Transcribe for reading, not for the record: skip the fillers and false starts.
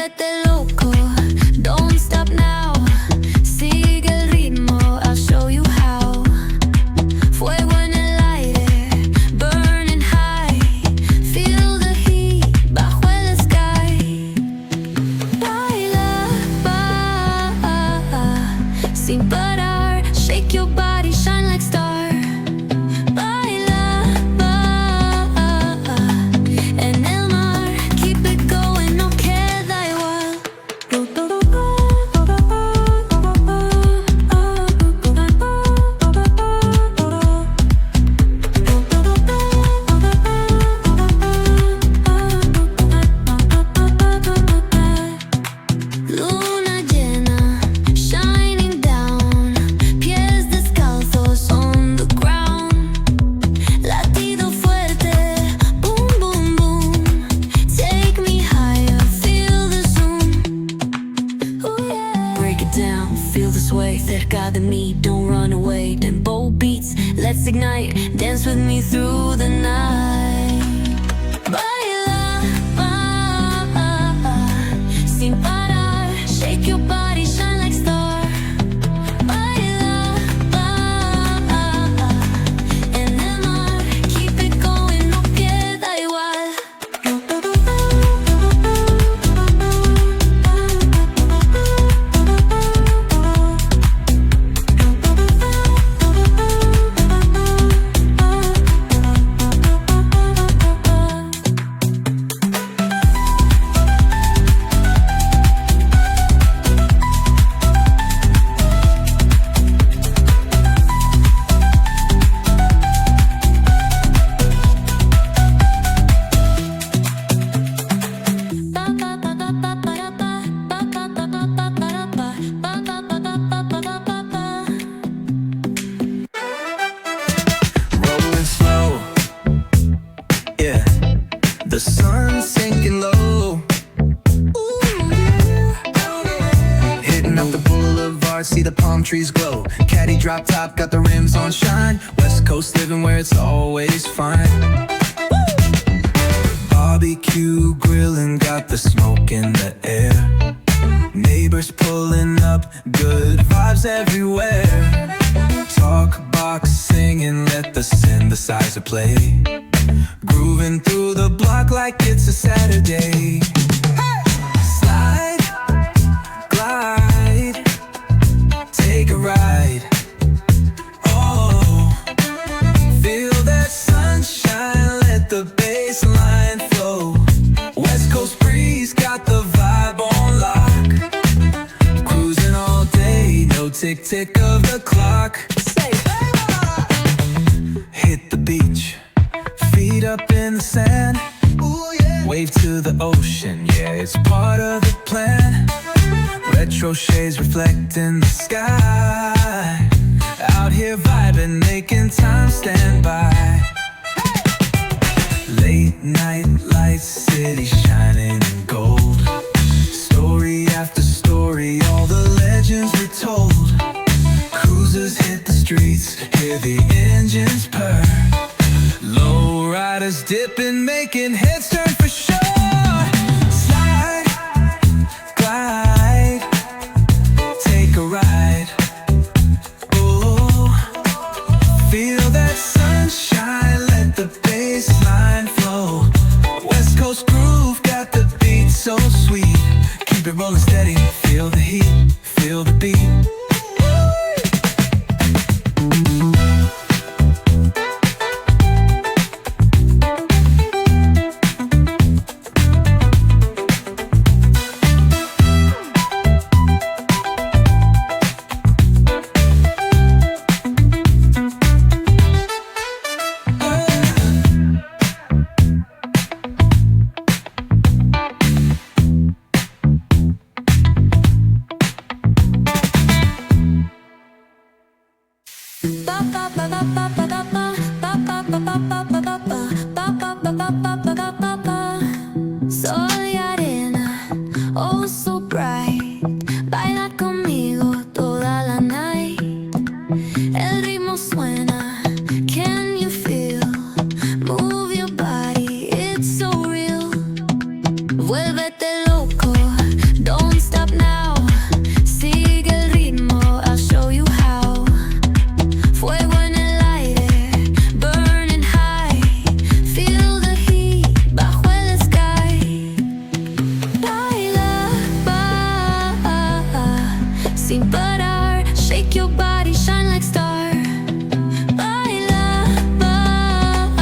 Vuélvete loco, don't stop now. Sigue el ritmo, I'll show you how. Fuego en el aire, burning high. Feel the heat bajo el sky. Baila, sin parar. Shake your body, shine like star. Baila, en el mar. Keep it going, no queda igual. Luna llena, shining down. Pies descalzos on the ground. Latido fuerte, boom, boom, boom. Take me higher, feel the zoom. Ooh, yeah. Break it down, feel the sway. Cerca de mí, don't run away. Tempo beats, let's ignite. Dance with me through the night. Baila, sin parar. Shake your body, shine like star. Baila, en el mar. Keep it going, no queda igual. Rolling slow, yeah. The sun's sinking low. Hitting up the boulevard, see the palm trees glow. Caddy drop top, got the rims on shine. West Coast living where it's always fine. Barbecue grilling, got the smoke in the air. Neighbors pulling up, good vibes everywhere. Talk box singing, let the synthesizer play. Grooving through the block like it's a Saturday. Slide, glide, take a ride. Oh, feel that sunshine, let the bass line flow. West Coast breeze, got the vibe on lock. Cruising all day, no tick-tick of the clock. Hit the beach, feet up in the sand. Ooh, yeah. Wave to the ocean, yeah, it's part of the plan. Retro shades reflecting the sky. Out here vibing, making time stand by. Late night lights, city shining in gold. Story after story, all the legends retold. Cruisers hit the streets, hear the engines purr. Low riders dipping, making heads turn for sure. Slide, glide, take a ride. Oh, feel that sunshine, let the bass line flow. West Coast groove, got the beat so sweet. Keep it rolling steady, feel the heat, feel the beat. Ba ba ba ba ba ba ba ba ba ba ba ba ba ba ba ba ba ba ba ba.